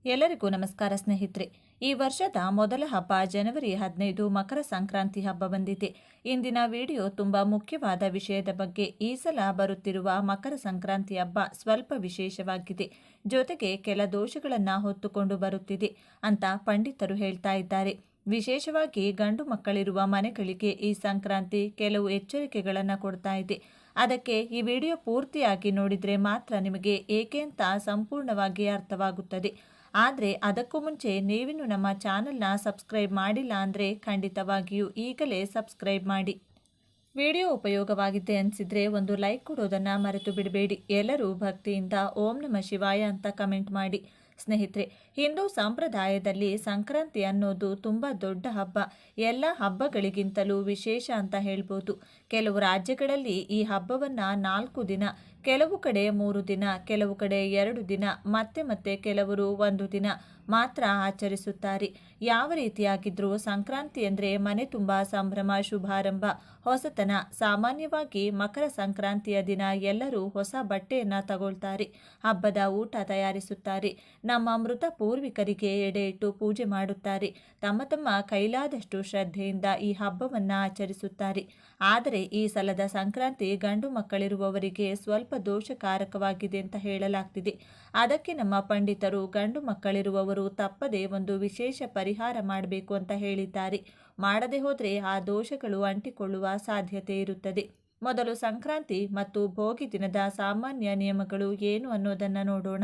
ಎಲ್ಲರಿಗೂ ನಮಸ್ಕಾರ ಸ್ನೇಹಿತರೆ. ಈ ವರ್ಷದ ಮೊದಲ ಹಬ್ಬ ಜನವರಿ 15 ಮಕರ ಸಂಕ್ರಾಂತಿ ಹಬ್ಬ ಬಂದಿದೆ. ಇಂದಿನ ವಿಡಿಯೋ ತುಂಬಾ ಮುಖ್ಯವಾದ ವಿಷಯದ ಬಗ್ಗೆ. ಈ ಸಲ ಬರುತ್ತಿರುವ ಮಕರ ಸಂಕ್ರಾಂತಿ ಹಬ್ಬ ಸ್ವಲ್ಪ ವಿಶೇಷವಾಗಿದೆ, ಜೊತೆಗೆ ಕೆಲ ದೋಷಗಳನ್ನ ಹೊತ್ತುಕೊಂಡು ಬರುತ್ತಿದೆ ಅಂತ ಪಂಡಿತರು ಹೇಳ್ತಾ ಇದ್ದಾರೆ. ವಿಶೇಷವಾಗಿ ಗಂಡು ಮಕ್ಕಳಿರುವ ಮನೆಗಳಿಗೆ ಈ ಸಂಕ್ರಾಂತಿ ಕೆಲವು ಎಚ್ಚರಿಕೆಗಳನ್ನು ಕೊಡ್ತಾ ಇದೆ. ಅದಕ್ಕೆ ಈ ವಿಡಿಯೋ ಪೂರ್ತಿಯಾಗಿ ನೋಡಿದರೆ ಮಾತ್ರ ನಿಮಗೆ ಏಕೆ ಅಂತ ಸಂಪೂರ್ಣವಾಗಿ ಅರ್ಥವಾಗುತ್ತದೆ. ಆದರೆ ಅದಕ್ಕೂ ಮುಂಚೆ ನೀವಿನ್ನು ನಮ್ಮ ಚಾನಲ್ನ ಸಬ್ಸ್ಕ್ರೈಬ್ ಮಾಡಿಲ್ಲ ಅಂದರೆ ಖಂಡಿತವಾಗಿಯೂ ಈಗಲೇ ಸಬ್ಸ್ಕ್ರೈಬ್ ಮಾಡಿ. ವಿಡಿಯೋ ಉಪಯೋಗವಾಗಿದೆ ಅನಿಸಿದರೆ ಒಂದು ಲೈಕ್ ಕೊಡೋದನ್ನು ಮರೆತು ಬಿಡಬೇಡಿ. ಎಲ್ಲರೂ ಭಕ್ತಿಯಿಂದ ಓಂ ನಮಃ ಶಿವಾಯ ಅಂತ ಕಮೆಂಟ್ ಮಾಡಿ. ಸ್ನೇಹಿತರೆ, ಹಿಂದೂ ಸಂಪ್ರದಾಯದಲ್ಲಿ ಸಂಕ್ರಾಂತಿ ಅನ್ನೋದು ತುಂಬ ದೊಡ್ಡ ಹಬ್ಬ. ಎಲ್ಲ ಹಬ್ಬಗಳಿಗಿಂತಲೂ ವಿಶೇಷ ಅಂತ ಹೇಳ್ಬೋದು. ಕೆಲವು ರಾಜ್ಯಗಳಲ್ಲಿ ಈ ಹಬ್ಬವನ್ನು 4 ದಿನ, ಕೆಲವು ಕಡೆ 3 ದಿನ, ಕೆಲವು ಕಡೆ 2 ದಿನ, ಮತ್ತೆ ಕೆಲವರು 1 ದಿನ ಮಾತ್ರ ಆಚರಿಸುತ್ತಾರೆ. ಯಾವ ರೀತಿಯಾಗಿದ್ರೂ ಸಂಕ್ರಾಂತಿ ಅಂದರೆ ಮನೆ ತುಂಬ ಸಂಭ್ರಮ, ಶುಭಾರಂಭ, ಹೊಸತನ. ಸಾಮಾನ್ಯವಾಗಿ ಮಕರ ಸಂಕ್ರಾಂತಿಯ ದಿನ ಎಲ್ಲರೂ ಹೊಸ ಬಟ್ಟೆಯನ್ನು ತಗೊಳ್ತಾರೆ, ಹಬ್ಬದ ಊಟ ತಯಾರಿಸುತ್ತಾರೆ, ನಮ್ಮ ಮೃತ ಪೂರ್ವಿಕರಿಗೆ ಎಡೆ ಇಟ್ಟು ಪೂಜೆ ಮಾಡುತ್ತಾರೆ, ತಮ್ಮ ಕೈಲಾದಷ್ಟು ಶ್ರದ್ಧೆಯಿಂದ ಈ ಹಬ್ಬವನ್ನು ಆಚರಿಸುತ್ತಾರೆ. ಆದರೆ ಈ ಸಲದ ಸಂಕ್ರಾಂತಿ ಗಂಡು ಮಕ್ಕಳಿರುವವರಿಗೆ ಸ್ವಲ್ಪ ದೋಷಕಾರಕವಾಗಿದೆ ಅಂತ ಹೇಳಲಾಗ್ತಿದೆ. ಅದಕ್ಕೆ ನಮ್ಮ ಪಂಡಿತರು ಗಂಡು ಮಕ್ಕಳಿರುವವರು ತಪ್ಪದೆ ಒಂದು ವಿಶೇಷ ಪರಿಹಾರ ಮಾಡಬೇಕು ಅಂತ ಹೇಳಿದ್ದಾರೆ. ಮಾಡದೆ ಹೋದರೆ ಆ ದೋಷಗಳು ಅಂಟಿಕೊಳ್ಳುವ ಸಾಧ್ಯತೆ ಇರುತ್ತದೆ. ಮೊದಲು ಸಂಕ್ರಾಂತಿ ಮತ್ತು ಭೋಗಿ ದಿನದ ಸಾಮಾನ್ಯ ನಿಯಮಗಳು ಏನು ಅನ್ನೋದನ್ನು ನೋಡೋಣ.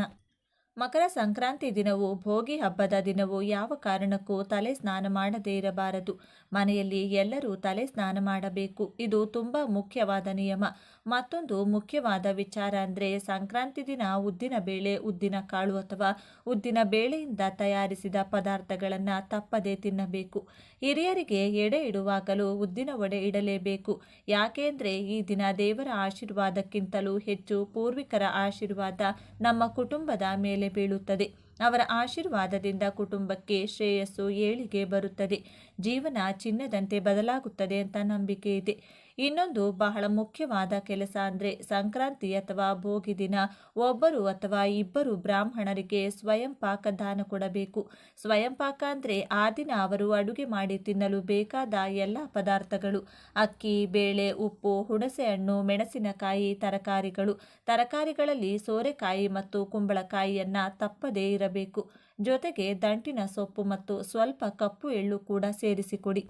ಮಕರ ಸಂಕ್ರಾಂತಿ ದಿನವೂ ಭೋಗಿ ಹಬ್ಬದ ದಿನವೂ ಯಾವ ಕಾರಣಕ್ಕೂ ತಲೆ ಸ್ನಾನ ಮಾಡದೇ ಇರಬಾರದು. ಮನೆಯಲ್ಲಿ ಎಲ್ಲರೂ ತಲೆ ಸ್ನಾನ ಮಾಡಬೇಕು. ಇದು ತುಂಬ ಮುಖ್ಯವಾದ ನಿಯಮ. ಮತ್ತೊಂದು ಮುಖ್ಯವಾದ ವಿಚಾರ ಅಂದರೆ ಸಂಕ್ರಾಂತಿ ದಿನ ಉದ್ದಿನ ಬೇಳೆ, ಉದ್ದಿನ ಕಾಳು ಅಥವಾ ಉದ್ದಿನ ಬೇಳೆಯಿಂದ ತಯಾರಿಸಿದ ಪದಾರ್ಥಗಳನ್ನು ತಪ್ಪದೇ ತಿನ್ನಬೇಕು. ಹಿರಿಯರಿಗೆ ಎಡೆ ಇಡುವಾಗಲೂ ಉದ್ದಿನ ವಡೆ ಇಡಲೇಬೇಕು. ಯಾಕೆಂದರೆ ಈ ದಿನ ದೇವರ ಆಶೀರ್ವಾದಕ್ಕಿಂತಲೂ ಹೆಚ್ಚು ಪೂರ್ವಿಕರ ಆಶೀರ್ವಾದ ನಮ್ಮ ಕುಟುಂಬದ ಮೇಲೆ ಬೀಳುತ್ತದೆ. ಅವರ ಆಶೀರ್ವಾದದಿಂದ ಕುಟುಂಬಕ್ಕೆ ಶ್ರೇಯಸ್ಸು, ಏಳಿಗೆ ಬರುತ್ತದೆ. ಜೀವನ ಚಿನ್ನದಂತೆ ಬದಲಾಗುತ್ತದೆ ಅಂತ ನಂಬಿಕೆ ಇದೆ. ಇನ್ನೊಂದು ಬಹಳ ಮುಖ್ಯವಾದ ಕೆಲಸ ಅಂದರೆ ಸಂಕ್ರಾಂತಿ ಅಥವಾ ಭೋಗಿ ದಿನ ಒಬ್ಬರು ಅಥವಾ ಇಬ್ಬರು ಬ್ರಾಹ್ಮಣರಿಗೆ ಸ್ವಯಂ ಪಾಕ ದಾನ ಕೊಡಬೇಕು. ಸ್ವಯಂ ಪಾಕ ಅಂದರೆ ಆ ದಿನ ಅವರು ಅಡುಗೆ ಮಾಡಿ ತಿನ್ನಲು ಬೇಕಾದ ಎಲ್ಲ ಪದಾರ್ಥಗಳು, ಅಕ್ಕಿ, ಬೇಳೆ, ಉಪ್ಪು, ಹುಣಸೆ ಹಣ್ಣು, ಮೆಣಸಿನಕಾಯಿ, ತರಕಾರಿಗಳಲ್ಲಿ ಸೋರೆಕಾಯಿ ಮತ್ತು ಕುಂಬಳಕಾಯಿಯನ್ನು ತಪ್ಪದೇ ಇರಬೇಕು. ಜೊತೆಗೆ ದಂಟಿನ ಸೊಪ್ಪು ಮತ್ತು ಸ್ವಲ್ಪ ಕಪ್ಪು ಎಳ್ಳು ಕೂಡ ಸೇರಿಸಿಕೊಡಿ.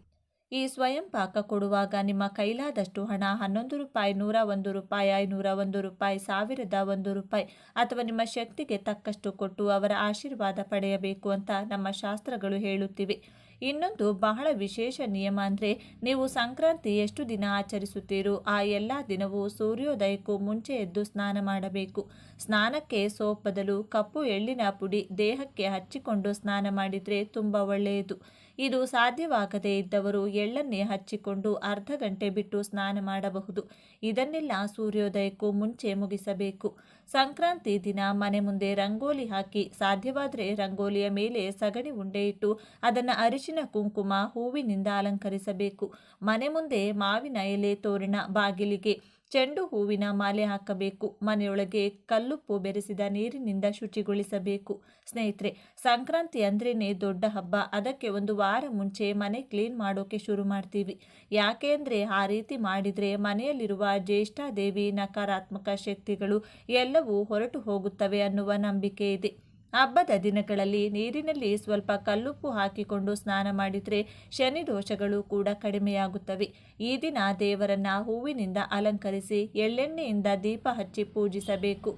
ಈ ಸ್ವಯಂ ಪಾಕ ಕೊಡುವಾಗ ನಿಮ್ಮ ಕೈಲಾದಷ್ಟು ಹಣ, 11 ರೂಪಾಯಿ, 101 ರೂಪಾಯಿ, 501 ರೂಪಾಯಿ, 1001 ರೂಪಾಯಿ ಅಥವಾ ನಿಮ್ಮ ಶಕ್ತಿಗೆ ತಕ್ಕಷ್ಟು ಕೊಟ್ಟು ಅವರ ಆಶೀರ್ವಾದ ಪಡೆಯಬೇಕು ಅಂತ ನಮ್ಮ ಶಾಸ್ತ್ರಗಳು ಹೇಳುತ್ತಿವೆ. ಇನ್ನೊಂದು ಬಹಳ ವಿಶೇಷ ನಿಯಮ ಅಂದರೆ ನೀವು ಸಂಕ್ರಾಂತಿ ಎಷ್ಟು ದಿನ ಆಚರಿಸುತ್ತೀರೋ ಆ ಎಲ್ಲ ದಿನವೂ ಸೂರ್ಯೋದಯಕ್ಕೂ ಮುಂಚೆ ಎದ್ದು ಸ್ನಾನ ಮಾಡಬೇಕು. ಸ್ನಾನಕ್ಕೆ ಸೋಪ್ ಬದಲು ಕಪ್ಪು ಎಳ್ಳಿನ ಪುಡಿ ದೇಹಕ್ಕೆ ಹಚ್ಚಿಕೊಂಡು ಸ್ನಾನ ಮಾಡಿದರೆ ತುಂಬ ಒಳ್ಳೆಯದು. ಇದು ಸಾಧ್ಯವಾಗದೇ ಇದ್ದವರು ಎಳ್ಳನ್ನೇ ಹಚ್ಚಿಕೊಂಡು ಅರ್ಧ ಗಂಟೆ ಬಿಟ್ಟು ಸ್ನಾನ ಮಾಡಬಹುದು. ಇದನ್ನೆಲ್ಲ ಸೂರ್ಯೋದಯಕ್ಕೂ ಮುಂಚೆ ಮುಗಿಸಬೇಕು. ಸಂಕ್ರಾಂತಿ ದಿನ ಮನೆ ಮುಂದೆ ರಂಗೋಲಿ ಹಾಕಿ, ಸಾಧ್ಯವಾದರೆ ರಂಗೋಲಿಯ ಮೇಲೆ ಸಗಣಿ ಉಂಡೆ ಇಟ್ಟು ಅದನ್ನು ಅರಿಶಿನ, ಕುಂಕುಮ, ಹೂವಿನಿಂದ ಅಲಂಕರಿಸಬೇಕು. ಮನೆ ಮುಂದೆ ಮಾವಿನ ಎಲೆ ತೋರಣ, ಬಾಗಿಲಿಗೆ ಚೆಂಡು ಹೂವಿನ ಮಾಲೆ ಹಾಕಬೇಕು. ಮನೆಯೊಳಗೆ ಕಲ್ಲುಪ್ಪು ಬೆರೆಸಿದ ನೀರಿನಿಂದ ಶುಚಿಗೊಳಿಸಬೇಕು. ಸ್ನೇಹಿತರೆ, ಸಂಕ್ರಾಂತಿ ಅಂದ್ರೇ ದೊಡ್ಡ ಹಬ್ಬ. ಅದಕ್ಕೆ ಒಂದು ವಾರ ಮುಂಚೆ ಮನೆ ಕ್ಲೀನ್ ಮಾಡೋಕೆ ಶುರು ಮಾಡ್ತೀವಿ. ಯಾಕೆ ಅಂದರೆ ಆ ರೀತಿ ಮಾಡಿದರೆ ಮನೆಯಲ್ಲಿರುವ ಜ್ಯೇಷ್ಠಾದೇವಿ, ನಕಾರಾತ್ಮಕ ಶಕ್ತಿಗಳು ಎಲ್ಲವೂ ಹೊರಟು ಹೋಗುತ್ತವೆ ಅನ್ನುವ ನಂಬಿಕೆ ಇದೆ. ಹಬ್ಬದ ದಿನಗಳಲ್ಲಿ ನೀರಿನಲ್ಲಿ ಸ್ವಲ್ಪ ಕಲ್ಲುಪ್ಪು ಹಾಕಿಕೊಂಡು ಸ್ನಾನ ಮಾಡಿದರೆ ಶನಿ ದೋಷಗಳು ಕೂಡ ಕಡಿಮೆಯಾಗುತ್ತವೆ. ಈ ದಿನ ದೇವರನ್ನ ಹೂವಿನಿಂದ ಅಲಂಕರಿಸಿ ಎಳ್ಳೆಣ್ಣೆಯಿಂದ ದೀಪ ಹಚ್ಚಿ ಪೂಜಿಸಬೇಕು.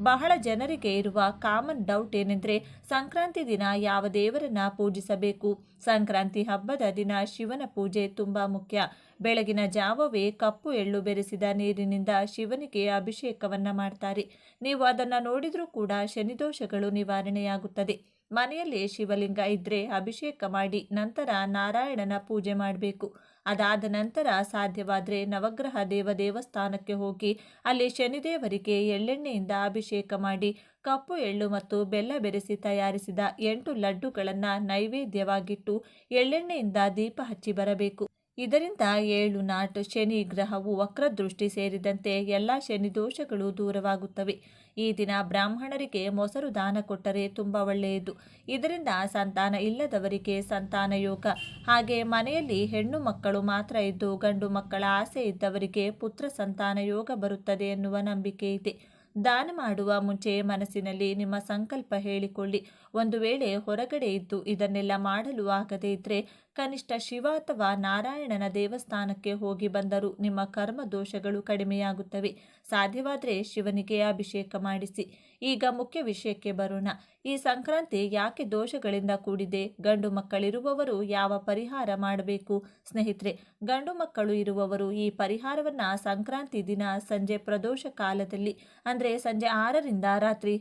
ಬಹಳ ಜನರಿಗೆ ಇರುವ ಕಾಮನ್ ಡೌಟ್ ಏನೆಂದರೆ ಸಂಕ್ರಾಂತಿ ದಿನ ಯಾವ ದೇವರನ್ನ ಪೂಜಿಸಬೇಕು. ಸಂಕ್ರಾಂತಿ ಹಬ್ಬದ ದಿನ ಶಿವನ ಪೂಜೆ ತುಂಬ ಮುಖ್ಯ. ಬೆಳಗಿನ ಜಾವವೇ ಕಪ್ಪು ಎಳ್ಳು ಬೆರೆಸಿದ ನೀರಿನಿಂದ ಶಿವನಿಗೆ ಅಭಿಷೇಕವನ್ನ ಮಾಡ್ತಾರೆ. ನೀವು ಅದನ್ನು ನೋಡಿದರೂ ಕೂಡ ಶನಿದೋಷಗಳು ನಿವಾರಣೆಯಾಗುತ್ತದೆ. ಮನೆಯಲ್ಲಿ ಶಿವಲಿಂಗ ಇದ್ದರೆ ಅಭಿಷೇಕ ಮಾಡಿ ನಂತರ ನಾರಾಯಣನ ಪೂಜೆ ಮಾಡಬೇಕು. ಅದಾದ ನಂತರ ಸಾಧ್ಯವಾದರೆ ನವಗ್ರಹ ದೇವಸ್ಥಾನಕ್ಕೆ ಹೋಗಿ ಅಲ್ಲಿ ಶನಿದೇವರಿಗೆ ಎಳ್ಳೆಣ್ಣೆಯಿಂದ ಅಭಿಷೇಕ ಮಾಡಿ ಕಪ್ಪು ಎಳ್ಳು ಮತ್ತು ಬೆಲ್ಲ ಬೆರೆಸಿ ತಯಾರಿಸಿದ 8 ಲಡ್ಡುಗಳನ್ನು ನೈವೇದ್ಯವಾಗಿಟ್ಟು ಎಳ್ಳೆಣ್ಣೆಯಿಂದ ದೀಪ ಹಚ್ಚಿ ಬರಬೇಕು. ಇದರಿಂದ 7 ನಾಟ್ ಶನಿ ಗ್ರಹವು ವಕ್ರದೃಷ್ಟಿ ಸೇರಿದಂತೆ ಎಲ್ಲ ಶನಿ ದೋಷಗಳು ದೂರವಾಗುತ್ತವೆ. ಈ ದಿನ ಬ್ರಾಹ್ಮಣರಿಗೆ ಮೊಸರು ದಾನ ಕೊಟ್ಟರೆ ತುಂಬ ಒಳ್ಳೆಯದು. ಇದರಿಂದ ಸಂತಾನ ಇಲ್ಲದವರಿಗೆ ಸಂತಾನ ಯೋಗ, ಹಾಗೆ ಮನೆಯಲ್ಲಿ ಹೆಣ್ಣು ಮಕ್ಕಳು ಮಾತ್ರ ಇದ್ದು ಗಂಡು ಮಕ್ಕಳ ಆಸೆ ಇದ್ದವರಿಗೆ ಪುತ್ರ ಸಂತಾನ ಯೋಗ ಬರುತ್ತದೆ ಎನ್ನುವ ನಂಬಿಕೆ ಇದೆ. ದಾನ ಮಾಡುವ ಮುಂಚೆ ಮನಸ್ಸಿನಲ್ಲಿ ನಿಮ್ಮ ಸಂಕಲ್ಪ ಹೇಳಿಕೊಳ್ಳಿ. ಒಂದು ವೇಳೆ ಹೊರಗಡೆ ಇದ್ದು ಇದನ್ನೆಲ್ಲ ಮಾಡಲು ಆಗದೇ ಇದ್ದರೆ ಕನಿಷ್ಠ ಶಿವ ಅಥವಾ ನಾರಾಯಣನ ದೇವಸ್ಥಾನಕ್ಕೆ ಹೋಗಿ ಬಂದರೂ ನಿಮ್ಮ ಕರ್ಮ ದೋಷಗಳು ಕಡಿಮೆಯಾಗುತ್ತವೆ. ಸಾಧ್ಯವಾದರೆ ಶಿವನಿಗೆ ಅಭಿಷೇಕ ಮಾಡಿಸಿ. ಈಗ ಮುಖ್ಯ ವಿಷಯಕ್ಕೆ ಬರೋಣ. ಈ ಸಂಕ್ರಾಂತಿ ಯಾಕೆ ದೋಷಗಳಿಂದ ಕೂಡಿದೆ? ಗಂಡು ಮಕ್ಕಳಿರುವವರು ಯಾವ ಪರಿಹಾರ ಮಾಡಬೇಕು? ಸ್ನೇಹಿತರೆ, ಗಂಡು ಮಕ್ಕಳು ಇರುವವರು ಈ ಪರಿಹಾರವನ್ನು ಸಂಕ್ರಾಂತಿ ದಿನ ಸಂಜೆ ಪ್ರದೋಷ ಕಾಲದಲ್ಲಿ ಅಂದರೆ ಸಂಜೆ 6ರಿಂದ ರಾತ್ರಿ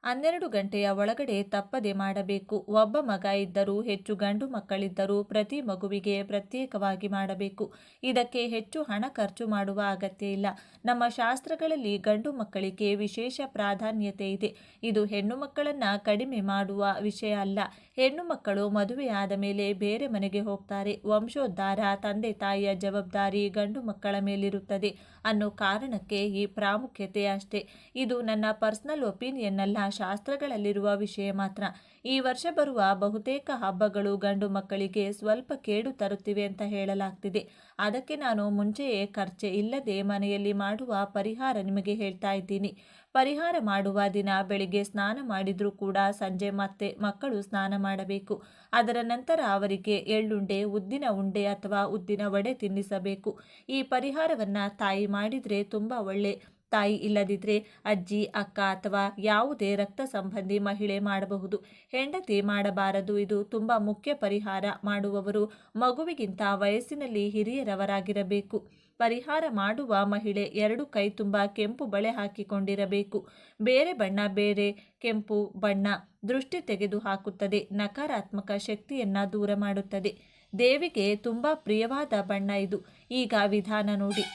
12 ಗಂಟೆಯ ಒಳಗಡೆ ತಪ್ಪದೆ ಮಾಡಬೇಕು. ಒಬ್ಬ ಮಗ ಇದ್ದರೂ ಹೆಚ್ಚು ಗಂಡು ಮಕ್ಕಳಿದ್ದರೂ ಪ್ರತಿ ಮಗುವಿಗೆ ಪ್ರತ್ಯೇಕವಾಗಿ ಮಾಡಬೇಕು. ಇದಕ್ಕೆ ಹೆಚ್ಚು ಹಣ ಖರ್ಚು ಮಾಡುವ ಅಗತ್ಯ ಇಲ್ಲ. ನಮ್ಮ ಶಾಸ್ತ್ರಗಳಲ್ಲಿ ಗಂಡು ಮಕ್ಕಳಿಗೆ ವಿಶೇಷ ಪ್ರಾಧಾನ್ಯತೆ ಇದೆ. ಇದು ಹೆಣ್ಣು ಮಕ್ಕಳನ್ನು ಕಡಿಮೆ ಮಾಡುವ ವಿಷಯ ಅಲ್ಲ. ಹೆಣ್ಣು ಮಕ್ಕಳು ಮದುವೆಯಾದ ಮೇಲೆ ಬೇರೆ ಮನೆಗೆ ಹೋಗ್ತಾರೆ. ವಂಶೋದ್ಧಾರ, ತಂದೆ ತಾಯಿಯ ಜವಾಬ್ದಾರಿ ಗಂಡು ಮಕ್ಕಳ ಮೇಲಿರುತ್ತದೆ ಅನ್ನೋ ಕಾರಣಕ್ಕೆ ಈ ಪ್ರಾಮುಖ್ಯತೆ ಅಷ್ಟೇ. ಇದು ನನ್ನ ಪರ್ಸನಲ್ ಒಪಿನಿಯನ್ ಅಲ್ಲ, ಶಾಸ್ತ್ರಗಳಲ್ಲಿರುವ ವಿಷಯ ಮಾತ್ರ. ಈ ವರ್ಷ ಬರುವ ಬಹುತೇಕ ಹಬ್ಬಗಳು ಗಂಡು ಮಕ್ಕಳಿಗೆ ಸ್ವಲ್ಪ ಕೇಡು ತರುತ್ತಿವೆ ಅಂತ ಹೇಳಲಾಗ್ತಿದೆ. ಅದಕ್ಕೆ ನಾನು ಮುಂಚೆಯೇ ಖರ್ಚೆ ಇಲ್ಲದೆ ಮನೆಯಲ್ಲಿ ಮಾಡುವ ಪರಿಹಾರ ನಿಮಗೆ ಹೇಳ್ತಾ ಇದ್ದೀನಿ. ಪರಿಹಾರ ಮಾಡುವ ದಿನ ಬೆಳಿಗ್ಗೆ ಸ್ನಾನ ಮಾಡಿದ್ರೂ ಕೂಡ ಸಂಜೆ ಮತ್ತೆ ಮಕ್ಕಳು ಸ್ನಾನ ಮಾಡಬೇಕು. ಅದರ ನಂತರ ಅವರಿಗೆ ಎಳ್ಳುಂಡೆ, ಉದ್ದಿನ ಉಂಡೆ ಅಥವಾ ಉದ್ದಿನ ವಡೆ ತಿನ್ನಿಸಬೇಕು. ಈ ಪರಿಹಾರವನ್ನು ತಾಯಿ ಮಾಡಿದರೆ ತುಂಬ ಒಳ್ಳೆ. ತಾಯಿ ಇಲ್ಲದಿದ್ದರೆ ಅಜ್ಜಿ, ಅಕ್ಕ ಅಥವಾ ಯಾವುದೇ ರಕ್ತ ಸಂಬಂಧಿ ಮಹಿಳೆ ಮಾಡಬಹುದು. ಹೆಂಡತಿ ಮಾಡಬಾರದು. ಇದು ತುಂಬ ಮುಖ್ಯ. ಪರಿಹಾರ ಮಾಡುವವರು ಮಗುವಿಗಿಂತ ವಯಸ್ಸಿನಲ್ಲಿ ಹಿರಿಯರವರಾಗಿರಬೇಕು. ಪರಿಹಾರ ಮಾಡುವ ಮಹಿಳೆ 2 ಕೈ ತುಂಬ ಕೆಂಪು ಬಳೆ ಹಾಕಿಕೊಂಡಿರಬೇಕು. ಬೇರೆ ಬಣ್ಣ, ಬೇರೆ ಕೆಂಪು ಬಣ್ಣ ದೃಷ್ಟಿ ತೆಗೆದು ಹಾಕುತ್ತದೆ, ನಕಾರಾತ್ಮಕ ಶಕ್ತಿಯನ್ನು ದೂರ ಮಾಡುತ್ತದೆ. ದೇವಿಗೆ ತುಂಬ ಪ್ರಿಯವಾದ ಬಣ್ಣ ಇದು. ಈಗ ವಿಧಾನ ನೋಡಿ.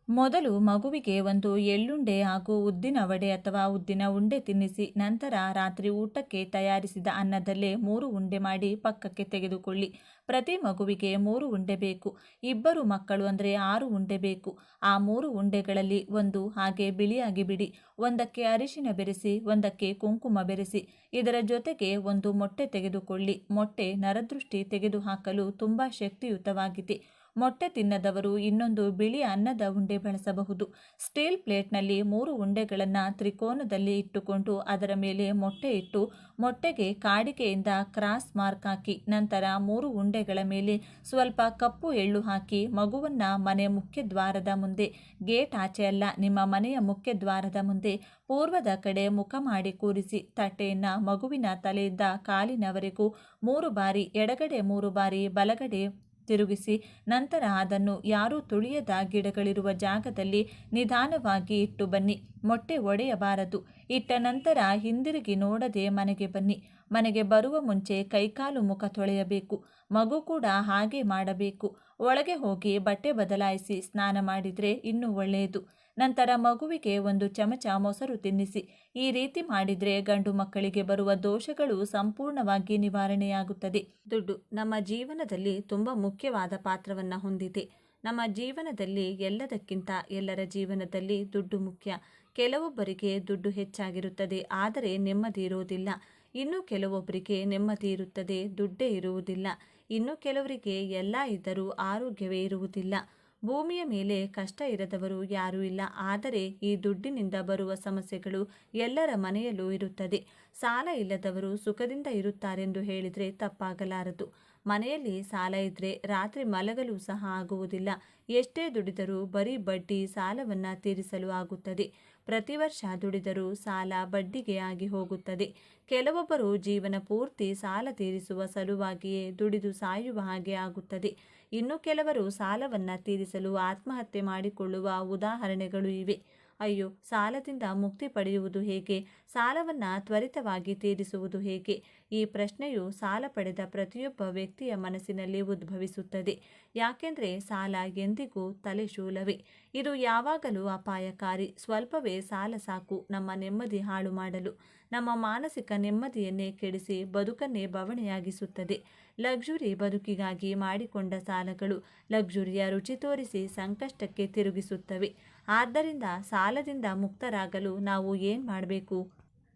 ಮೊದಲು ಮಗುವಿಗೆ ಒಂದು ಎಳ್ಳುಂಡೆ ಹಾಗೂ ಉದ್ದಿನ ವಡೆ ಅಥವಾ ಉದ್ದಿನ ಉಂಡೆ ತಿನ್ನಿಸಿ. ನಂತರ ರಾತ್ರಿ ಊಟಕ್ಕೆ ತಯಾರಿಸಿದ ಅನ್ನದಲ್ಲೇ 3 ಉಂಡೆ ಮಾಡಿ ಪಕ್ಕಕ್ಕೆ ತೆಗೆದುಕೊಳ್ಳಿ. ಪ್ರತಿ ಮಗುವಿಗೆ 3 ಉಂಡೆ ಬೇಕು. ಇಬ್ಬರು ಮಕ್ಕಳು ಅಂದರೆ 6 ಉಂಡೆ ಬೇಕು. ಆ 3 ಉಂಡೆಗಳಲ್ಲಿ ಒಂದು ಹಾಗೆ ಬಿಳಿಯಾಗಿ ಬಿಡಿ. ಒಂದಕ್ಕೆ ಅರಿಶಿನ ಬೆರೆಸಿ, ಒಂದಕ್ಕೆ ಕುಂಕುಮ ಬೆರೆಸಿ. ಇದರ ಜೊತೆಗೆ ಒಂದು ಮೊಟ್ಟೆ ತೆಗೆದುಕೊಳ್ಳಿ. ಮೊಟ್ಟೆ ನರದೃಷ್ಟಿ ತೆಗೆದುಹಾಕಲು ತುಂಬ ಶಕ್ತಿಯುತವಾಗಿದೆ. ಮೊಟ್ಟೆ ತಿನ್ನದವರು ಇನ್ನೊಂದು ಬಿಳಿ ಅನ್ನದ ಉಂಡೆ ಬಳಸಬಹುದು. ಸ್ಟೀಲ್ ಪ್ಲೇಟ್ನಲ್ಲಿ 3 ಉಂಡೆಗಳನ್ನು ತ್ರಿಕೋನದಲ್ಲಿ ಇಟ್ಟುಕೊಂಡು ಅದರ ಮೇಲೆ ಮೊಟ್ಟೆ ಇಟ್ಟು ಮೊಟ್ಟೆಗೆ ಕಾಡಿಗೆಯಿಂದ ಕ್ರಾಸ್ ಮಾರ್ಕ್ ಹಾಕಿ ನಂತರ 3 ಉಂಡೆಗಳ ಮೇಲೆ ಸ್ವಲ್ಪ ಕಪ್ಪು ಎಳ್ಳು ಹಾಕಿ ಮಗುವನ್ನು ಮನೆ ಮುಖ್ಯ ದ್ವಾರದ ಮುಂದೆ, ಗೇಟ್ ಆಚೆ ಅಲ್ಲ, ನಿಮ್ಮ ಮನೆಯ ಮುಖ್ಯ ದ್ವಾರದ ಮುಂದೆ ಪೂರ್ವದ ಕಡೆ ಮುಖ ಮಾಡಿ ಕೂರಿಸಿ ತಟ್ಟೆಯನ್ನು ಮಗುವಿನ ತಲೆಯಿಂದ ಕಾಲಿನವರೆಗೂ 3 ಬಾರಿ, ಎಡಗಡೆ 3 ಬಾರಿ, ಬಲಗಡೆ ತಿರುಗಿಸಿ ನಂತರ ಅದನ್ನು ಯಾರೂ ತುಳಿಯದ ಗಿಡಗಳಿರುವ ಜಾಗದಲ್ಲಿ ನಿಧಾನವಾಗಿ ಇಟ್ಟು ಬನ್ನಿ. ಮೊಟ್ಟೆ ಒಡೆಯಬಾರದು. ಇಟ್ಟ ನಂತರ ಹಿಂದಿರುಗಿ ನೋಡದೆ ಮನೆಗೆ ಬನ್ನಿ. ಮನೆಗೆ ಬರುವ ಮುಂಚೆ ಕೈಕಾಲು ಮುಖ ತೊಳೆಯಬೇಕು. ಮಗು ಕೂಡ ಹಾಗೆ ಮಾಡಬೇಕು. ಒಳಗೆ ಹೋಗಿ ಬಟ್ಟೆ ಬದಲಾಯಿಸಿ ಸ್ನಾನ ಮಾಡಿದರೆ ಇನ್ನೂ ಒಳ್ಳೆಯದು. ನಂತರ ಮಗುವಿಗೆ 1 ಚಮಚ ಮೊಸರು ತಿನ್ನಿಸಿ. ಈ ರೀತಿ ಮಾಡಿದರೆ ಗಂಡು ಮಕ್ಕಳಿಗೆ ಬರುವ ದೋಷಗಳು ಸಂಪೂರ್ಣವಾಗಿ ನಿವಾರಣೆಯಾಗುತ್ತದೆ. ದುಡ್ಡು ನಮ್ಮ ಜೀವನದಲ್ಲಿ ತುಂಬ ಮುಖ್ಯವಾದ ಪಾತ್ರವನ್ನು ಹೊಂದಿದೆ. ನಮ್ಮ ಜೀವನದಲ್ಲಿ ಎಲ್ಲದಕ್ಕಿಂತ ಎಲ್ಲರ ಜೀವನದಲ್ಲಿ ದುಡ್ಡು ಮುಖ್ಯ. ಕೆಲವೊಬ್ಬರಿಗೆ ದುಡ್ಡು ಹೆಚ್ಚಾಗಿರುತ್ತದೆ, ಆದರೆ ನೆಮ್ಮದಿ ಇರುವುದಿಲ್ಲ. ಇನ್ನು ಕೆಲವೊಬ್ಬರಿಗೆ ನೆಮ್ಮದಿ ಇರುತ್ತದೆ, ದುಡ್ಡೇ ಇರುವುದಿಲ್ಲ. ಇನ್ನು ಕೆಲವರಿಗೆ ಎಲ್ಲ ಇದ್ದರೂ ಆರೋಗ್ಯವೇ ಇರುವುದಿಲ್ಲ. ಭೂಮಿಯ ಮೇಲೆ ಕಷ್ಟ ಇರದವರು ಯಾರೂ ಇಲ್ಲ. ಆದರೆ ಈ ದುಡ್ಡಿನಿಂದ ಬರುವ ಸಮಸ್ಯೆಗಳು ಎಲ್ಲರ ಮನೆಯಲ್ಲೂ ಇರುತ್ತದೆ. ಸಾಲ ಇಲ್ಲದವರು ಸುಖದಿಂದ ಇರುತ್ತಾರೆಂದು ಹೇಳಿದರೆ ತಪ್ಪಾಗಲಾರದು. ಮನೆಯಲ್ಲಿ ಸಾಲ ಇದ್ದರೆ ರಾತ್ರಿ ಮಲಗಲು ಸಹ ಆಗುವುದಿಲ್ಲ. ಎಷ್ಟೇ ದುಡಿದರೂ ಬರೀ ಬಡ್ಡಿ ಸಾಲವನ್ನು ತೀರಿಸಲು ಆಗುತ್ತದೆ. ಪ್ರತಿ ವರ್ಷ ದುಡಿದರೂ ಸಾಲ ಬಡ್ಡಿಗೆ ಆಗಿ ಹೋಗುತ್ತದೆ. ಕೆಲವೊಬ್ಬರು ಜೀವನ ಪೂರ್ತಿ ಸಾಲ ತೀರಿಸುವ ಸಲುವಾಗಿಯೇ ದುಡಿದು ಸಾಯುವ ಹಾಗೆ ಆಗುತ್ತದೆ. ಇನ್ನು ಕೆಲವರು ಸಾಲವನ್ನು ತೀರಿಸಲು ಆತ್ಮಹತ್ಯೆ ಮಾಡಿಕೊಳ್ಳುವ ಉದಾಹರಣೆಗಳು ಇವೆ. ಅಯ್ಯೋ, ಸಾಲದಿಂದ ಮುಕ್ತಿ ಪಡೆಯುವುದು ಹೇಗೆ? ಸಾಲವನ್ನು ತ್ವರಿತವಾಗಿ ತೀರಿಸುವುದು ಹೇಗೆ? ಈ ಪ್ರಶ್ನೆಯು ಸಾಲ ಪಡೆದ ಪ್ರತಿಯೊಬ್ಬ ವ್ಯಕ್ತಿಯ ಮನಸ್ಸಿನಲ್ಲಿ ಉದ್ಭವಿಸುತ್ತದೆ. ಯಾಕೆಂದರೆ ಸಾಲ ಎಂದಿಗೂ ತಲೆಶೂಲವೇ. ಇದು ಯಾವಾಗಲೂ ಅಪಾಯಕಾರಿ. ಸ್ವಲ್ಪವೇ ಸಾಲ ಸಾಕು ನಮ್ಮ ನೆಮ್ಮದಿ ಹಾಳು ಮಾಡಲು. ನಮ್ಮ ಮಾನಸಿಕ ನೆಮ್ಮದಿಯನ್ನೇ ಕೆಡಿಸಿ ಬದುಕನ್ನೇ ಬವಣೆಯಾಗಿಸುತ್ತದೆ. ಲಕ್ಸುರಿ ಬದುಕಿಗಾಗಿ ಮಾಡಿಕೊಂಡ ಸಾಲಗಳು ಲಕ್ಸುರಿಯ ರುಚಿ ತೋರಿಸಿ ಸಂಕಷ್ಟಕ್ಕೆ ತಿರುಗಿಸುತ್ತವೆ. ಆದ್ದರಿಂದ ಸಾಲದಿಂದ ಮುಕ್ತರಾಗಲು ನಾವು ಏನು ಮಾಡಬೇಕು?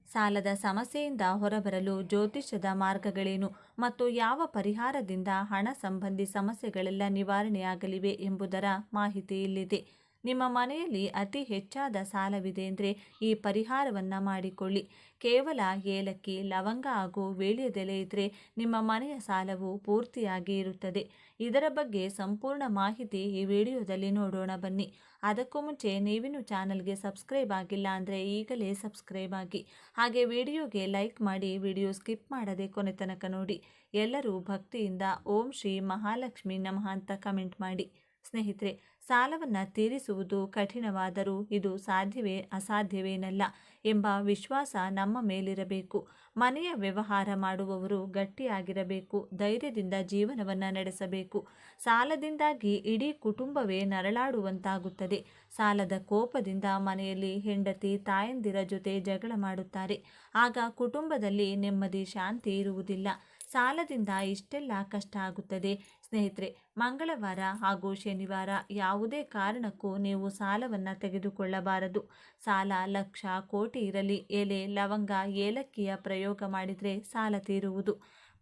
ಸಾಲದ ಸಮಸ್ಯೆಯಿಂದ ಹೊರಬರಲು ಜ್ಯೋತಿಷ್ಯದ ಮಾರ್ಗಗಳೇನು ಮತ್ತು ಯಾವ ಪರಿಹಾರದಿಂದ ಹಣ ಸಂಬಂಧಿ ಸಮಸ್ಯೆಗಳೆಲ್ಲ ನಿವಾರಣೆಯಾಗಲಿವೆ ಎಂಬುದರ ಮಾಹಿತಿ ಇಲ್ಲಿದೆ. ನಿಮ್ಮ ಮನೆಯಲ್ಲಿ ಅತಿ ಹೆಚ್ಚಾದ ಸಾಲವಿದೆ ಅಂದರೆ ಈ ಪರಿಹಾರವನ್ನು ಮಾಡಿಕೊಳ್ಳಿ. ಕೇವಲ ಏಲಕ್ಕಿ, ಲವಂಗ ಹಾಗೂ ವೀಳ್ಯದೆಲೆ ಇದ್ದರೆ ನಿಮ್ಮ ಮನೆಯ ಸಾಲವು ಪೂರ್ತಿಯಾಗಿ ಇರುತ್ತದೆ. ಇದರ ಬಗ್ಗೆ ಸಂಪೂರ್ಣ ಮಾಹಿತಿ ಈ ವಿಡಿಯೋದಲ್ಲಿ ನೋಡೋಣ ಬನ್ನಿ. ಅದಕ್ಕೂ ಮುಂಚೆ ನೀವಿನ್ನು ಚಾನಲ್ಗೆ ಸಬ್ಸ್ಕ್ರೈಬ್ ಆಗಿಲ್ಲ ಅಂದರೆ ಈಗಲೇ ಸಬ್ಸ್ಕ್ರೈಬ್ ಆಗಿ, ಹಾಗೆ ವಿಡಿಯೋಗೆ ಲೈಕ್ ಮಾಡಿ, ವಿಡಿಯೋ ಸ್ಕಿಪ್ ಮಾಡದೆ ಕೊನೆ ತನಕ ನೋಡಿ. ಎಲ್ಲರೂ ಭಕ್ತಿಯಿಂದ ಓಂ ಶ್ರೀ ಮಹಾಲಕ್ಷ್ಮಿ ನಮಃ ಅಂತ ಕಮೆಂಟ್ ಮಾಡಿ. ಸ್ನೇಹಿತರೆ, ಸಾಲವನ್ನು ತೀರಿಸುವುದು ಕಠಿಣವಾದರೂ ಇದು ಸಾಧ್ಯವೇ ಅಸಾಧ್ಯವೇನಲ್ಲ ಎಂಬ ವಿಶ್ವಾಸ ನಮ್ಮ ಮೇಲಿರಬೇಕು. ಮನೆಯ ವ್ಯವಹಾರ ಮಾಡುವವರು ಗಟ್ಟಿಯಾಗಿರಬೇಕು. ಧೈರ್ಯದಿಂದ ಜೀವನವನ್ನು ನಡೆಸಬೇಕು. ಸಾಲದಿಂದಾಗಿ ಇಡೀ ಕುಟುಂಬವೇ ನರಳಾಡುವಂತಾಗುತ್ತದೆ. ಸಾಲದ ಕೋಪದಿಂದ ಮನೆಯಲ್ಲಿ ಹೆಂಡತಿ ತಾಯಂದಿರ ಜೊತೆ ಜಗಳ ಮಾಡುತ್ತಾರೆ. ಆಗ ಕುಟುಂಬದಲ್ಲಿ ನೆಮ್ಮದಿ ಶಾಂತಿ ಇರುವುದಿಲ್ಲ. ಸಾಲದಿಂದ ಇಷ್ಟೆಲ್ಲ ಕಷ್ಟ ಆಗುತ್ತದೆ. ಸ್ನೇಹಿತರೆ, ಮಂಗಳವಾರ ಹಾಗೂ ಶನಿವಾರ ಯಾವುದೇ ಕಾರಣಕ್ಕೂ ನೀವು ಸಾಲವನ್ನು ತೆಗೆದುಕೊಳ್ಳಬಾರದು. ಸಾಲ ಲಕ್ಷ ಕೋಟಿ ಇರಲಿ, ಎಲೆ, ಲವಂಗ, ಏಲಕ್ಕಿಯ ಪ್ರಯೋಗ ಮಾಡಿದರೆ ಸಾಲ ತೀರುವುದು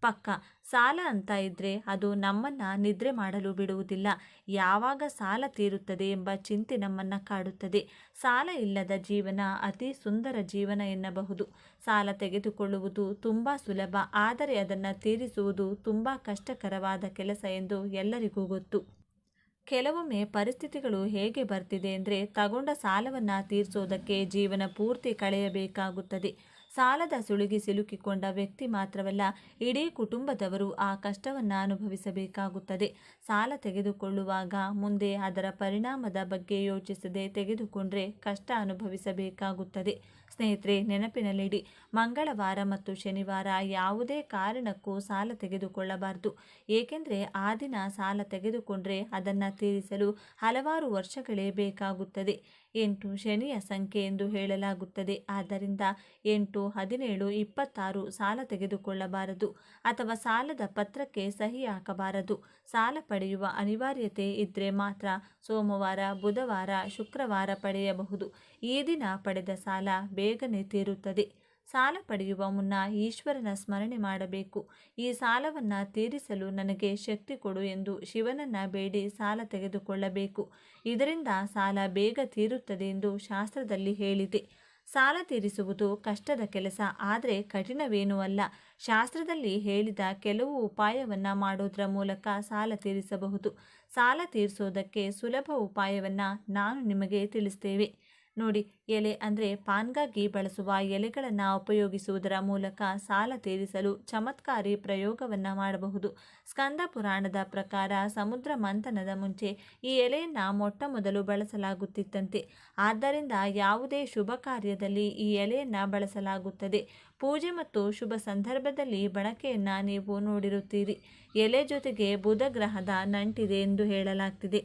ಪಕ್ಕ. ಸಾಲ ಅಂತ ಇದ್ದರೆ ಅದು ನಮ್ಮನ್ನು ನಿದ್ರೆ ಮಾಡಲು ಬಿಡುವುದಿಲ್ಲ. ಯಾವಾಗ ಸಾಲ ತೀರುತ್ತದೆ ಎಂಬ ಚಿಂತೆ ನಮ್ಮನ್ನು ಕಾಡುತ್ತದೆ. ಸಾಲ ಇಲ್ಲದ ಜೀವನ ಅತಿ ಸುಂದರ ಜೀವನ ಎನ್ನಬಹುದು. ಸಾಲ ತೆಗೆದುಕೊಳ್ಳುವುದು ತುಂಬ ಸುಲಭ, ಆದರೆ ಅದನ್ನು ತೀರಿಸುವುದು ತುಂಬ ಕಷ್ಟಕರವಾದ ಕೆಲಸ ಎಂದು ಎಲ್ಲರಿಗೂ ಗೊತ್ತು. ಕೆಲವೊಮ್ಮೆ ಪರಿಸ್ಥಿತಿಗಳು ಹೇಗೆ ಬರ್ತಿದೆ ಅಂದರೆ ತಗೊಂಡ ಸಾಲವನ್ನು ತೀರಿಸೋದಕ್ಕೆ ಜೀವನ ಪೂರ್ತಿ ಕಳೆಯಬೇಕಾಗುತ್ತದೆ. ಸಾಲದ ಸುಳಿಗೆ ಸಿಲುಕಿಕೊಂಡ ವ್ಯಕ್ತಿ ಮಾತ್ರವಲ್ಲ, ಇಡೀ ಕುಟುಂಬದವರು ಆ ಕಷ್ಟವನ್ನು ಅನುಭವಿಸಬೇಕಾಗುತ್ತದೆ. ಸಾಲ ತೆಗೆದುಕೊಳ್ಳುವಾಗ ಮುಂದೆ ಅದರ ಪರಿಣಾಮದ ಬಗ್ಗೆ ಯೋಚಿಸದೆ ತೆಗೆದುಕೊಂಡ್ರೆ ಕಷ್ಟ ಅನುಭವಿಸಬೇಕಾಗುತ್ತದೆ. ಸ್ನೇಹಿತರೆ, ನೆನಪಿನಲ್ಲಿಡಿ, ಮಂಗಳವಾರ ಮತ್ತು ಶನಿವಾರ ಯಾವುದೇ ಕಾರಣಕ್ಕೂ ಸಾಲ ತೆಗೆದುಕೊಳ್ಳಬಾರದು. ಏಕೆಂದರೆ ಆ ದಿನ ಸಾಲ ತೆಗೆದುಕೊಂಡ್ರೆ ಅದನ್ನು ತೀರಿಸಲು ಹಲವಾರು ವರ್ಷಗಳೇ ಬೇಕಾಗುತ್ತದೆ. 8 ಶನಿಯ ಸಂಖ್ಯೆ ಎಂದು ಹೇಳಲಾಗುತ್ತದೆ. ಆದ್ದರಿಂದ 8, 17, 26 ಸಾಲ ತೆಗೆದುಕೊಳ್ಳಬಾರದು ಅಥವಾ ಸಾಲದ ಪತ್ರಕ್ಕೆ ಸಹಿ ಹಾಕಬಾರದು. ಸಾಲ ಪಡೆಯುವ ಅನಿವಾರ್ಯತೆ ಇದ್ದರೆ ಮಾತ್ರ ಸೋಮವಾರ, ಬುಧವಾರ, ಶುಕ್ರವಾರ ಪಡೆಯಬಹುದು. ಈ ದಿನ ಪಡೆದ ಸಾಲ ಬೇಗನೆ ತೀರುತ್ತದೆ. ಸಾಲ ಪಡೆಯುವ ಮುನ್ನ ಈಶ್ವರನ ಸ್ಮರಣೆ ಮಾಡಬೇಕು. ಈ ಸಾಲವನ್ನು ತೀರಿಸಲು ನನಗೆ ಶಕ್ತಿ ಕೊಡು ಎಂದು ಶಿವನನ್ನು ಬೇಡಿ ಸಾಲ ತೆಗೆದುಕೊಳ್ಳಬೇಕು. ಇದರಿಂದ ಸಾಲ ಬೇಗ ತೀರುತ್ತದೆ ಎಂದು ಶಾಸ್ತ್ರದಲ್ಲಿ ಹೇಳಿದೆ. ಸಾಲ ತೀರಿಸುವುದು ಕಷ್ಟದ ಕೆಲಸ, ಆದರೆ ಕಠಿಣವೇನೂ ಅಲ್ಲ. ಶಾಸ್ತ್ರದಲ್ಲಿ ಹೇಳಿದ ಕೆಲವು ಉಪಾಯವನ್ನು ಮಾಡೋದ್ರ ಮೂಲಕ ಸಾಲ ತೀರಿಸಬಹುದು. ಸಾಲ ತೀರಿಸೋದಕ್ಕೆ ಸುಲಭ ಉಪಾಯವನ್ನು ನಾನು ನಿಮಗೆ ತಿಳಿಸ್ತೇವೆ ನೋಡಿ. ಎಲೆ ಅಂದರೆ ಪಾನ್ಗಾಗಿ ಬಳಸುವ ಎಲೆಗಳನ್ನು ಉಪಯೋಗಿಸುವುದರ ಮೂಲಕ ಸಾಲ ತೀರಿಸಲು ಚಮತ್ಕಾರಿ ಪ್ರಯೋಗವನ್ನು ಮಾಡಬಹುದು. ಸ್ಕಂದ ಪುರಾಣದ ಪ್ರಕಾರ ಸಮುದ್ರ ಮಂಥನದ ಮುಂಚೆ ಈ ಎಲೆಯನ್ನು ಮೊಟ್ಟ ಮೊದಲು ಬಳಸಲಾಗುತ್ತಿತ್ತಂತೆ. ಆದ್ದರಿಂದ ಯಾವುದೇ ಶುಭ ಕಾರ್ಯದಲ್ಲಿ ಈ ಎಲೆಯನ್ನು ಬಳಸಲಾಗುತ್ತದೆ. ಪೂಜೆ ಮತ್ತು ಶುಭ ಸಂದರ್ಭದಲ್ಲಿ ಬಳಕೆಯನ್ನು ನೀವು ನೋಡಿರುತ್ತೀರಿ. ಎಲೆ ಜೊತೆಗೆ ಬುಧ ಗ್ರಹದ ನಂಟಿದೆ ಎಂದು ಹೇಳಲಾಗ್ತಿದೆ.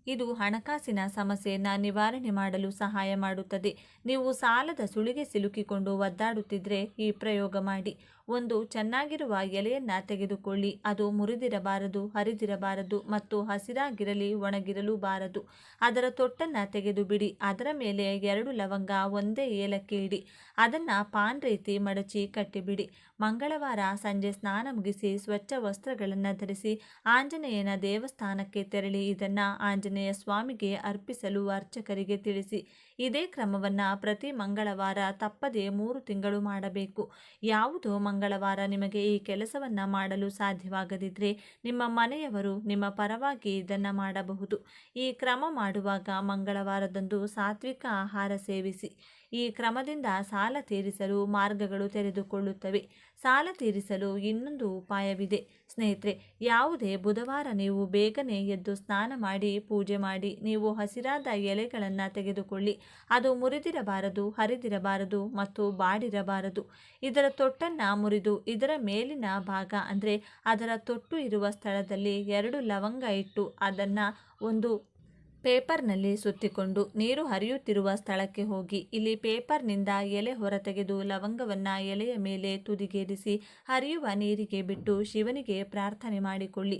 ಇದು ಹಣಕಾಸಿನ ಸಮಸ್ಯೆಯನ್ನು ನಿವಾರಣೆ ಮಾಡಲು ಸಹಾಯ ಮಾಡುತ್ತದೆ. ನೀವು ಸಾಲದ ಸುಳಿಗೆ ಸಿಲುಕಿಕೊಂಡು ಒದ್ದಾಡುತ್ತಿದ್ದರೆ ಈ ಪ್ರಯೋಗ ಮಾಡಿ. ಒಂದು ಚೆನ್ನಾಗಿರುವ ಎಲೆಯನ್ನು ತೆಗೆದುಕೊಳ್ಳಿ. ಅದು ಮುರಿದಿರಬಾರದು, ಹರಿದಿರಬಾರದು ಮತ್ತು ಹಸಿರಾಗಿರಲಿ, ಒಣಗಿರಲೂ ಬಾರದು. ಅದರ ತೊಟ್ಟನ್ನು ತೆಗೆದು ಬಿಡಿ. ಅದರ ಮೇಲೆ 2 ಲವಂಗ, 1 ಏಲಕ್ಕಿ ಇಡಿ. ಅದನ್ನು ಪಾನ್ ರೀತಿ ಮಡಚಿ ಕಟ್ಟಿಬಿಡಿ. ಮಂಗಳವಾರ ಸಂಜೆ ಸ್ನಾನ ಮುಗಿಸಿ ಸ್ವಚ್ಛ ವಸ್ತ್ರಗಳನ್ನು ಧರಿಸಿ ಆಂಜನೇಯನ ದೇವಸ್ಥಾನಕ್ಕೆ ತೆರಳಿ ಇದನ್ನು ಆಂಜನೇಯ ಸ್ವಾಮಿಗೆ ಅರ್ಪಿಸಲು ಅರ್ಚಕರಿಗೆ ತಿಳಿಸಿ. ಇದೇ ಕ್ರಮವನ್ನು ಪ್ರತಿ ಮಂಗಳವಾರ ತಪ್ಪದೆ 3 ತಿಂಗಳು ಮಾಡಬೇಕು. ಯಾವುದೋ ಮಂಗಳವಾರ ನಿಮಗೆ ಈ ಕೆಲಸವನ್ನು ಮಾಡಲು ಸಾಧ್ಯವಾಗದಿದ್ದರೆ ನಿಮ್ಮ ಮನೆಯವರು ನಿಮ್ಮ ಪರವಾಗಿ ಇದನ್ನು ಮಾಡಬಹುದು. ಈ ಕ್ರಮ ಮಾಡುವಾಗ ಮಂಗಳವಾರದಂದು ಸಾತ್ವಿಕ ಆಹಾರ ಸೇವಿಸಿ. ಈ ಕ್ರಮದಿಂದ ಸಾಲ ತೀರಿಸಲು ಮಾರ್ಗಗಳು ತೆರೆದುಕೊಳ್ಳುತ್ತವೆ. ಸಾಲ ತೀರಿಸಲು ಇನ್ನೊಂದು ಉಪಾಯವಿದೆ ಸ್ನೇಹಿತರೆ. ಯಾವುದೇ ಬುಧವಾರ ನೀವು ಬೇಗನೆ ಎದ್ದು ಸ್ನಾನ ಮಾಡಿ ಪೂಜೆ ಮಾಡಿ ನೀವು ಹಸಿರಾದ ಎಲೆಗಳನ್ನು ತೆಗೆದುಕೊಳ್ಳಿ. ಅದು ಮುರಿದಿರಬಾರದು, ಹರಿದಿರಬಾರದು ಮತ್ತು ಬಾಡಿರಬಾರದು. ಇದರ ತೊಟ್ಟನ್ನು ಮುರಿದು ಇದರ ಮೇಲಿನ ಭಾಗ ಅಂದರೆ ಅದರ ತೊಟ್ಟು ಇರುವ ಸ್ಥಳದಲ್ಲಿ 2 ಲವಂಗ ಇಟ್ಟು ಅದನ್ನು ಒಂದು ಪೇಪರ್ನಲ್ಲಿ ಸುತ್ತಿಕೊಂಡು ನೀರು ಹರಿಯುತ್ತಿರುವ ಸ್ಥಳಕ್ಕೆ ಹೋಗಿ ಇಲ್ಲಿ ಪೇಪರ್ನಿಂದ ಎಲೆ ಹೊರತೆಗೆದು ಲವಂಗವನ್ನು ಎಲೆಯ ಮೇಲೆ ತುದಿಗೇರಿಸಿ ಹರಿಯುವ ನೀರಿಗೆ ಬಿಟ್ಟು ಶಿವನಿಗೆ ಪ್ರಾರ್ಥನೆ ಮಾಡಿಕೊಳ್ಳಿ.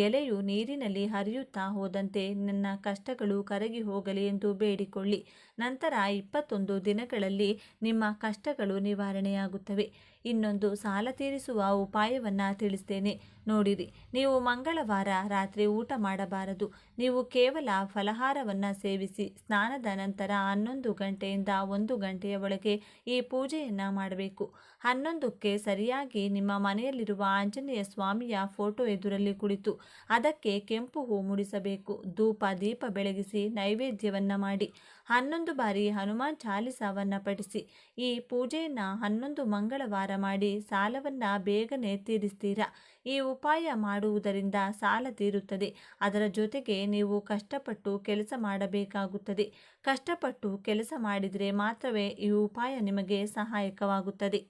ಎಲೆಯು ನೀರಿನಲ್ಲಿ ಹರಿಯುತ್ತಾ ಹೋದಂತೆ ನನ್ನ ಕಷ್ಟಗಳು ಕರಗಿ ಹೋಗಲಿ ಎಂದು ಬೇಡಿಕೊಳ್ಳಿ. ನಂತರ 21 ದಿನಗಳಲ್ಲಿ ನಿಮ್ಮ ಕಷ್ಟಗಳು ನಿವಾರಣೆಯಾಗುತ್ತವೆ. ಇನ್ನೊಂದು ಸಾಲ ತೀರಿಸುವ ಉಪಾಯವನ್ನು ತಿಳಿಸ್ತೇನೆ ನೋಡಿರಿ. ನೀವು ಮಂಗಳವಾರ ರಾತ್ರಿ ಊಟ ಮಾಡಬಾರದು. ನೀವು ಕೇವಲ ಫಲಹಾರವನ್ನು ಸೇವಿಸಿ ಸ್ನಾನದ ನಂತರ 11 ಗಂಟೆಯಿಂದ 1 ಗಂಟೆಯ ಒಳಗೆ ಈ ಪೂಜೆಯನ್ನು ಮಾಡಬೇಕು. 11ಕ್ಕೆ ಸರಿಯಾಗಿ ನಿಮ್ಮ ಮನೆಯಲ್ಲಿರುವ ಆಂಜನೇಯ ಸ್ವಾಮಿಯ ಫೋಟೋ ಎದುರಲ್ಲಿ ಕುಳಿತು ಅದಕ್ಕೆ ಕೆಂಪು ಹೂ ಮುಡಿಸಬೇಕು. ಧೂಪ ದೀಪ ಬೆಳಗಿಸಿ ನೈವೇದ್ಯವನ್ನು ಮಾಡಿ 11 ಬಾರಿ ಹನುಮಾನ್ ಚಾಲಿಸಾವನ್ನು ಪಠಿಸಿ ಈ ಪೂಜೆಯನ್ನು 11 ಮಂಗಳವಾರ ಮಾಡಿ ಸಾಲವನ್ನು ಬೇಗನೆ ತೀರಿಸ್ತೀರಾ. ಈ ಉಪಾಯ ಮಾಡುವುದರಿಂದ ಸಾಲ ತೀರುತ್ತದೆ. ಅದರ ಜೊತೆಗೆ ನೀವು ಕಷ್ಟಪಟ್ಟು ಕೆಲಸ ಮಾಡಬೇಕಾಗುತ್ತದೆ. ಕಷ್ಟಪಟ್ಟು ಕೆಲಸ ಮಾಡಿದರೆ ಮಾತ್ರವೇ ಈ ಉಪಾಯ ನಿಮಗೆ ಸಹಾಯಕವಾಗುತ್ತದೆ.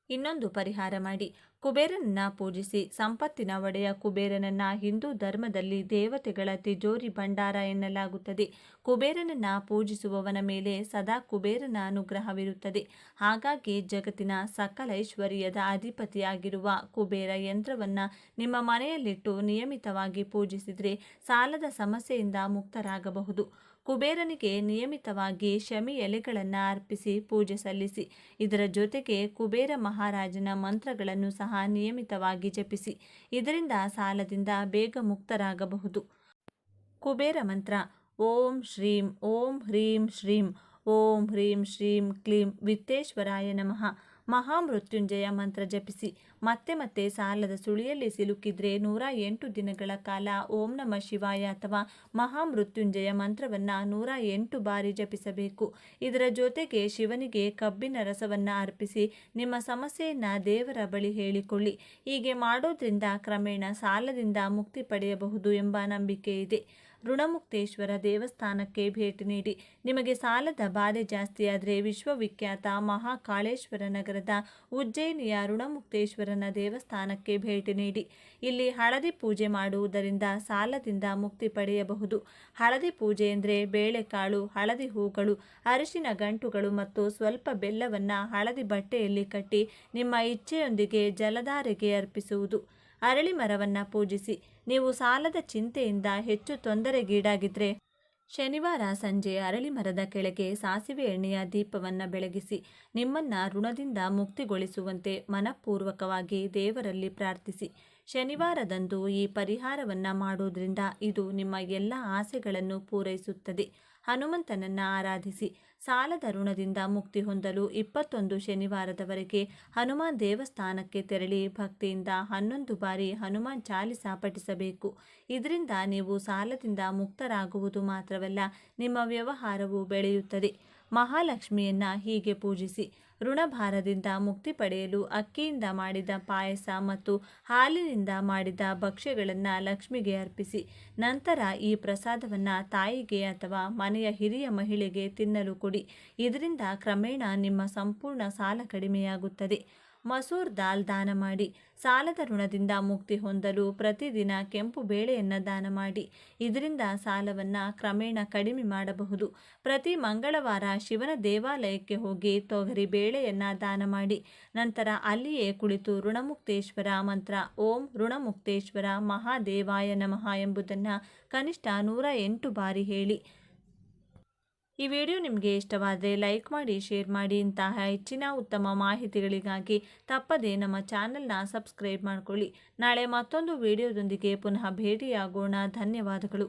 ಇನ್ನೊಂದು ಪರಿಹಾರ ಮಾಡಿ. ಕುಬೇರನನ್ನ ಪೂಜಿಸಿ. ಸಂಪತ್ತಿನ ಒಡೆಯ ಕುಬೇರನನ್ನ ಹಿಂದೂ ಧರ್ಮದಲ್ಲಿ ದೇವತೆಗಳ ತಿಜೋರಿ ಭಂಡಾರ ಎನ್ನಲಾಗುತ್ತದೆ. ಕುಬೇರನನ್ನ ಪೂಜಿಸುವವನ ಮೇಲೆ ಸದಾ ಕುಬೇರನ ಅನುಗ್ರಹವಿರುತ್ತದೆ. ಹಾಗಾಗಿ ಜಗತ್ತಿನ ಸಕಲ ಐಶ್ವರ್ಯದ ಅಧಿಪತಿಯಾಗಿರುವ ಕುಬೇರ ಯಂತ್ರವನ್ನು ನಿಮ್ಮ ಮನೆಯಲ್ಲಿಟ್ಟು ನಿಯಮಿತವಾಗಿ ಪೂಜಿಸಿದರೆ ಸಾಲದ ಸಮಸ್ಯೆಯಿಂದ ಮುಕ್ತರಾಗಬಹುದು. ಕುಬೇರನಿಗೆ ನಿಯಮಿತವಾಗಿ ಶಮಿ ಎಲೆಗಳನ್ನು ಅರ್ಪಿಸಿ ಪೂಜೆ ಸಲ್ಲಿಸಿ. ಇದರ ಜೊತೆಗೆ ಕುಬೇರ ಮಹಾರಾಜನ ಮಂತ್ರಗಳನ್ನು ಸಹ ನಿಯಮಿತವಾಗಿ ಜಪಿಸಿ. ಇದರಿಂದ ಸಾಲದಿಂದ ಬೇಗ ಮುಕ್ತರಾಗಬಹುದು. ಕುಬೇರ ಮಂತ್ರ: ಓಂ ಶ್ರೀಂ ಓಂ ಹ್ರೀಂ ಶ್ರೀಂ ಓಂ ಹ್ರೀಂ ಶ್ರೀಂ ಕ್ಲೀಂ ವಿತ್ತೇಶ್ವರಾಯ ನಮಃ. ಮಹಾಮೃತ್ಯುಂಜಯ ಮಂತ್ರ ಜಪಿಸಿ. ಮತ್ತೆ ಮತ್ತೆ ಸಾಲದ ಸುಳಿಯಲ್ಲಿ ಸಿಲುಕಿದ್ರೆ 108 ದಿನಗಳ ಕಾಲ ಓಂ ನಮಃ ಶಿವಾಯ ಅಥವಾ ಮಹಾಮೃತ್ಯುಂಜಯ ಮಂತ್ರವನ್ನು 108 ಬಾರಿ ಜಪಿಸಬೇಕು. ಇದರ ಜೊತೆಗೆ ಶಿವನಿಗೆ ಕಬ್ಬಿನ ರಸವನ್ನು ಅರ್ಪಿಸಿ ನಿಮ್ಮ ಸಮಸ್ಯೆಯನ್ನು ದೇವರ ಬಳಿ ಹೇಳಿಕೊಳ್ಳಿ. ಹೀಗೆ ಮಾಡೋದ್ರಿಂದ ಕ್ರಮೇಣ ಸಾಲದಿಂದ ಮುಕ್ತಿ ಪಡೆಯಬಹುದು ಎಂಬ ನಂಬಿಕೆ ಇದೆ. ಋಣಮುಕ್ತೇಶ್ವರ ದೇವಸ್ಥಾನಕ್ಕೆ ಭೇಟಿ ನೀಡಿ. ನಿಮಗೆ ಸಾಲದ ಬಾಧೆ ಜಾಸ್ತಿಯಾದರೆ ವಿಶ್ವವಿಖ್ಯಾತ ಮಹಾಕಾಳೇಶ್ವರ ನಗರದ ಉಜ್ಜಯಿನಿಯ ಋಣಮುಕ್ತೇಶ್ವರನ ದೇವಸ್ಥಾನಕ್ಕೆ ಭೇಟಿ ನೀಡಿ. ಇಲ್ಲಿ ಹಳದಿ ಪೂಜೆ ಮಾಡುವುದರಿಂದ ಸಾಲದಿಂದ ಮುಕ್ತಿ ಪಡೆಯಬಹುದು. ಹಳದಿ ಪೂಜೆ ಎಂದರೆ ಬೇಳೆಕಾಳು, ಹಳದಿ ಹೂಗಳು, ಅರಿಶಿನ ಗಂಟುಗಳು ಮತ್ತು ಸ್ವಲ್ಪ ಬೆಲ್ಲವನ್ನು ಹಳದಿ ಬಟ್ಟೆಯಲ್ಲಿ ಕಟ್ಟಿ ನಿಮ್ಮ ಇಚ್ಛೆಯೊಂದಿಗೆ ಜಲಧಾರೆಗೆ ಅರ್ಪಿಸುವುದು. ಅರಳಿ ಮರವನ್ನು ಪೂಜಿಸಿ. ನೀವು ಸಾಲದ ಚಿಂತೆಯಿಂದ ಹೆಚ್ಚು ತೊಂದರೆಗೀಡಾಗಿದ್ದರೆ ಶನಿವಾರ ಸಂಜೆ ಅರಳಿ ಮರದ ಕೆಳಗೆ ಸಾಸಿವೆ ಎಣ್ಣೆಯ ದೀಪವನ್ನು ಬೆಳಗಿಸಿ ನಿಮ್ಮನ್ನು ಋಣದಿಂದ ಮುಕ್ತಿಗೊಳಿಸುವಂತೆ ಮನಪೂರ್ವಕವಾಗಿ ದೇವರಲ್ಲಿ ಪ್ರಾರ್ಥಿಸಿ. ಶನಿವಾರದಂದು ಈ ಪರಿಹಾರವನ್ನು ಮಾಡೋದ್ರಿಂದ ಇದು ನಿಮ್ಮ ಎಲ್ಲ ಆಸೆಗಳನ್ನು ಪೂರೈಸುತ್ತದೆ. ಹನುಮಂತನನ್ನು ಆರಾಧಿಸಿ. ಸಾಲದ ಋಣದಿಂದ ಮುಕ್ತಿ ಹೊಂದಲು 21 ಶನಿವಾರದವರೆಗೆ ಹನುಮಾನ್ ದೇವಸ್ಥಾನಕ್ಕೆ ತೆರಳಿ ಭಕ್ತಿಯಿಂದ 11 ಬಾರಿ ಹನುಮಾನ್ ಚಾಲಿಸಾ ಪಠಿಸಬೇಕು. ಇದರಿಂದ ನೀವು ಸಾಲದಿಂದ ಮುಕ್ತರಾಗುವುದು ಮಾತ್ರವಲ್ಲ, ನಿಮ್ಮ ವ್ಯವಹಾರವು ಬೆಳೆಯುತ್ತದೆ. ಮಹಾಲಕ್ಷ್ಮಿಯನ್ನು ಹೀಗೆ ಪೂಜಿಸಿ. ಋಣಭಾರದಿಂದ ಮುಕ್ತಿ ಪಡೆಯಲು ಅಕ್ಕಿಯಿಂದ ಮಾಡಿದ ಪಾಯಸ ಮತ್ತು ಹಾಲಿನಿಂದ ಮಾಡಿದ ಭಕ್ಷ್ಯಗಳನ್ನು ಲಕ್ಷ್ಮಿಗೆ ಅರ್ಪಿಸಿ. ನಂತರ ಈ ಪ್ರಸಾದವನ್ನು ತಾಯಿಗೆ ಅಥವಾ ಮನೆಯ ಹಿರಿಯ ಮಹಿಳೆಗೆ ತಿನ್ನಲು ಕೊಡಿ. ಇದರಿಂದ ಕ್ರಮೇಣ ನಿಮ್ಮ ಸಂಪೂರ್ಣ ಸಾಲ ಕಡಿಮೆಯಾಗುತ್ತದೆ. ಮಸೂರ್ ದಾಲ್ ದಾನ ಮಾಡಿ. ಸಾಲದ ಋಣದಿಂದ ಮುಕ್ತಿ ಹೊಂದಲು ಪ್ರತಿದಿನ ಕೆಂಪು ಬೇಳೆಯನ್ನು ದಾನ ಮಾಡಿ. ಇದರಿಂದ ಸಾಲವನ್ನು ಕ್ರಮೇಣ ಕಡಿಮೆ ಮಾಡಬಹುದು. ಪ್ರತಿ ಮಂಗಳವಾರ ಶಿವನ ದೇವಾಲಯಕ್ಕೆ ಹೋಗಿ ತೊಗರಿ ಬೇಳೆಯನ್ನು ದಾನ ಮಾಡಿ. ನಂತರ ಅಲ್ಲಿಯೇ ಕುಳಿತು ಋಣಮುಕ್ತೇಶ್ವರ ಮಂತ್ರ ಓಂ ಋಣಮುಕ್ತೇಶ್ವರ ಮಹಾದೇವಾಯ ನಮಃ ಎಂಬುದನ್ನು ಕನಿಷ್ಠ 108 ಬಾರಿ ಹೇಳಿ. ಈ ವಿಡಿಯೋ ನಿಮಗೆ ಇಷ್ಟವಾದರೆ ಲೈಕ್ ಮಾಡಿ, ಶೇರ್ ಮಾಡಿ. ಇಂತಹ ಹೆಚ್ಚಿನ ಉತ್ತಮ ಮಾಹಿತಿಗಳಿಗಾಗಿ ತಪ್ಪದೇ ನಮ್ಮ ಚಾನಲ್ನ ಸಬ್ಸ್ಕ್ರೈಬ್ ಮಾಡಿಕೊಳ್ಳಿ. ನಾಳೆ ಮತ್ತೊಂದು ವಿಡಿಯೋದೊಂದಿಗೆ ಪುನಃ ಭೇಟಿಯಾಗೋಣ. ಧನ್ಯವಾದಗಳು.